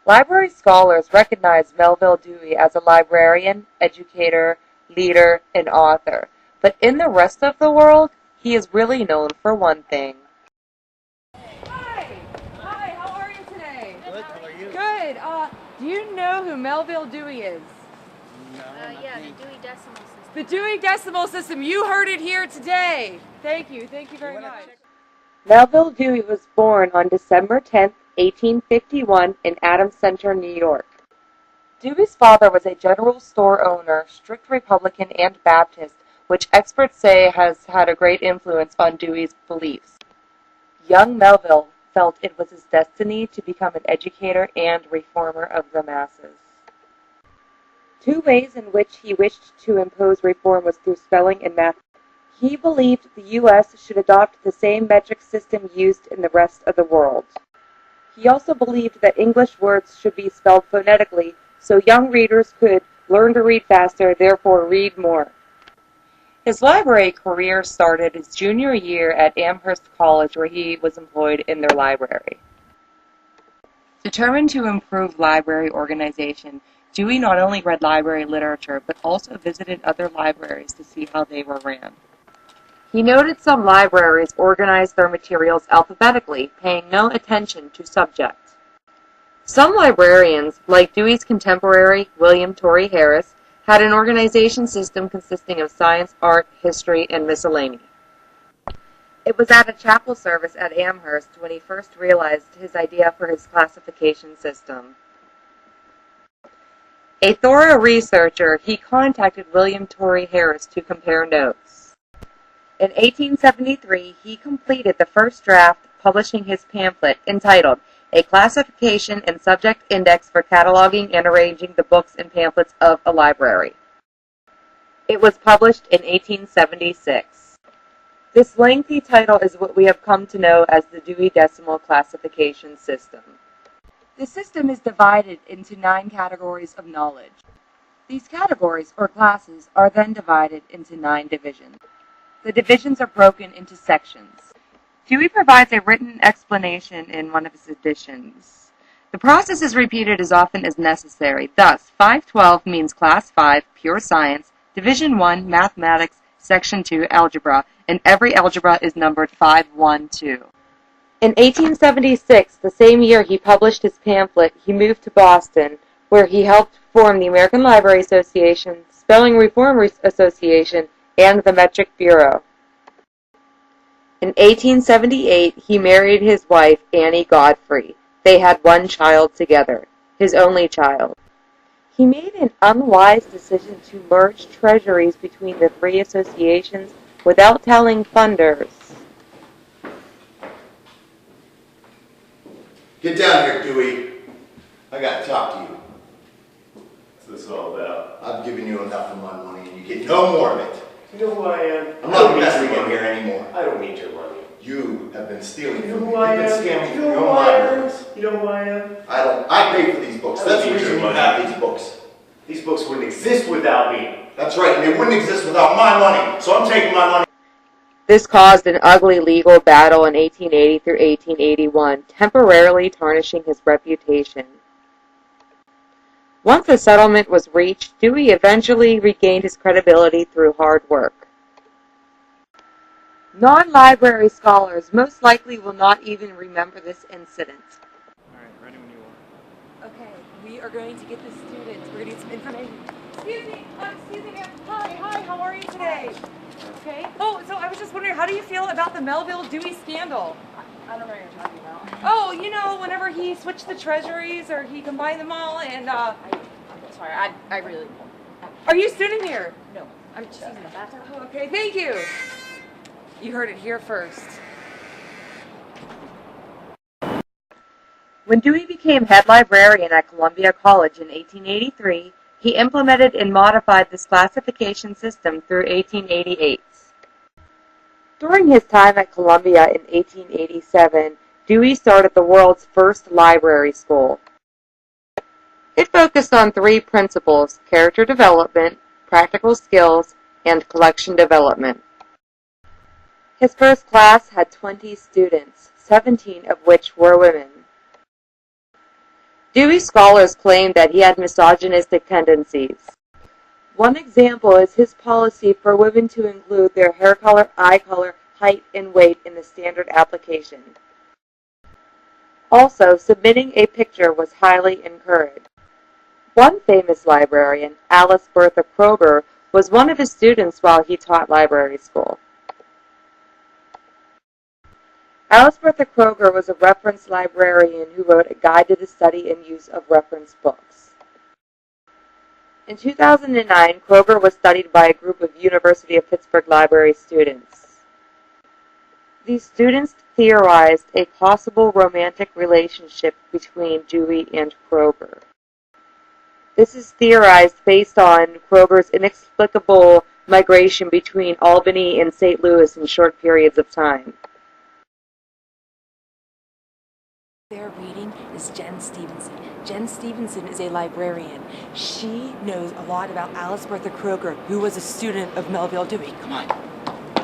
Library scholars recognize Melville Dewey as a librarian, educator, leader, and author, but in the rest of the world, he is really known for one thing. Hi! Hi, how are you today? Good, how are you? Good. Do you know who Melville Dewey is? No, Yeah, the Dewey Decimal System. The Dewey Decimal System. You heard it here today. Thank you. Thank you very much. Melville Dewey was born on December 10, 1851 in Adams Center, New York. Dewey's father was a general store owner, strict Republican and Baptist, which experts say has had a great influence on Dewey's beliefs. Young Melville felt it was his destiny to become an educator and reformer of the masses. Two ways in which he wished to impose reform was through spelling and math. He believed the U.S. should adopt the same metric system used in the rest of the world. He also believed that English words should be spelled phonetically so young readers could learn to read faster, therefore read more. His library career started his junior year at Amherst College, where he was employed in their library. Determined to improve library organization, Dewey not only read library literature, but also visited other libraries to see how they were ran. He noted some libraries organized their materials alphabetically, paying no attention to subject. Some librarians, like Dewey's contemporary William Torrey Harris, had an organization system consisting of science, art, history, and miscellany. It was at a chapel service at Amherst when he first realized his idea for his classification system. A thorough researcher, he contacted William Torrey Harris to compare notes. In 1873, he completed the first draft, publishing his pamphlet entitled A Classification and Subject Index for Cataloging and Arranging the Books and Pamphlets of a Library. It was published in 1876. This lengthy title is what we have come to know as the Dewey Decimal Classification System. The system is divided into 9 categories of knowledge. These categories, or classes, are then divided into 9 divisions. The divisions are broken into sections. Dewey provides a written explanation in one of his editions. The process is repeated as often as necessary. Thus, 512 means Class 5, Pure Science, Division 1, Mathematics, Section 2, Algebra, and every algebra is numbered 512. In 1876, the same year he published his pamphlet, he moved to Boston, where he helped form the American Library Association, Spelling Reform Association, and the Metric Bureau. In 1878, he married his wife, Annie Godfrey. They had one child together, his only child. He made an unwise decision to merge treasuries between the 3 associations without telling funders. Get down here, Dewey. I gotta talk to you. What's this all about? I've given you enough of my money and you get no more of it. You know who I am? I'm not messing in here anymore. I don't need your money. You have been stealing You know from me. who I You've been am? scamming You from know your who own I am? libraries. You know who I am? I pay for these books. I That's don't the need reason your you money. have these books. These books wouldn't exist without me. That's right, and they wouldn't exist without my money. So I'm taking my money. This caused an ugly legal battle in 1880 through 1881, temporarily tarnishing his reputation. Once a settlement was reached, Dewey eventually regained his credibility through hard work. Non-library scholars most likely will not even remember this incident. Alright, ready when you are. Okay, we are going to get the students. We're going to get some information. Excuse me, ma'am. Hi, how are you today? Okay. Oh, so I was just wondering, how do you feel about the Melville Dewey scandal? I don't know what you're talking about. Oh, you know, whenever he switched the treasuries or he combined them all and, I'm sorry, I really... Are you a student here? No, I'm just using the bathroom. Oh, okay, thank you. You heard it here first. When Dewey became head librarian at Columbia College in 1883, he implemented and modified this classification system through 1888. During his time at Columbia in 1887, Dewey started the world's first library school. It focused on 3 principles: character development, practical skills, and collection development. His first class had 20 students, 17 of which were women. Dewey scholars claim that he had misogynistic tendencies. One example is his policy for women to include their hair color, eye color, height, and weight in the standard application. Also, submitting a picture was highly encouraged. One famous librarian, Alice Bertha Kroger, was one of his students while he taught library school. Alice Bertha Kroger was a reference librarian who wrote a guide to the study and use of reference books. In 2009, Kroger was studied by a group of University of Pittsburgh library students. These students theorized a possible romantic relationship between Dewey and Kroger. This is theorized based on Kroger's inexplicable migration between Albany and St. Louis in short periods of time. They're reading is Jen Stevenson. Jen Stevenson is a librarian. She knows a lot about Alice Bertha Kroger, who was a student of Melville Dewey. Come on.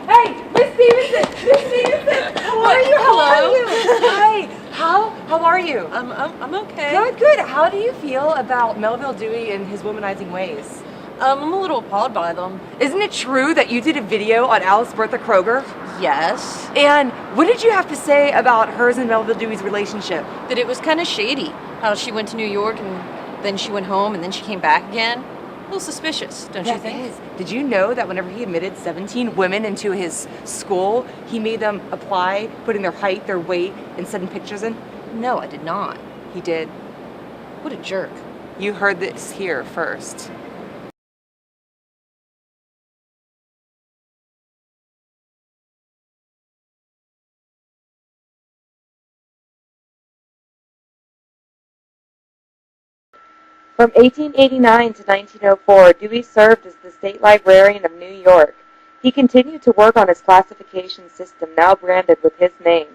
Hey, Miss Stevenson! Miss Stevenson! How are you? How are you? Hi. How are you? I'm okay. Good. How do you feel about Melville Dewey and his womanizing ways? I'm a little appalled by them. Isn't it true that you did a video on Alice Bertha Kroger? Yes. And what did you have to say about hers and Melville Dewey's relationship? That it was kind of shady. How she went to New York and then she went home and then she came back again. A little suspicious, don't you think? Did you know that whenever he admitted 17 women into his school, he made them apply, putting their height, their weight, and sending pictures in? No, I did not. He did. What a jerk. You heard this here first. From 1889 to 1904, Dewey served as the State Librarian of New York. He continued to work on his classification system, now branded with his name.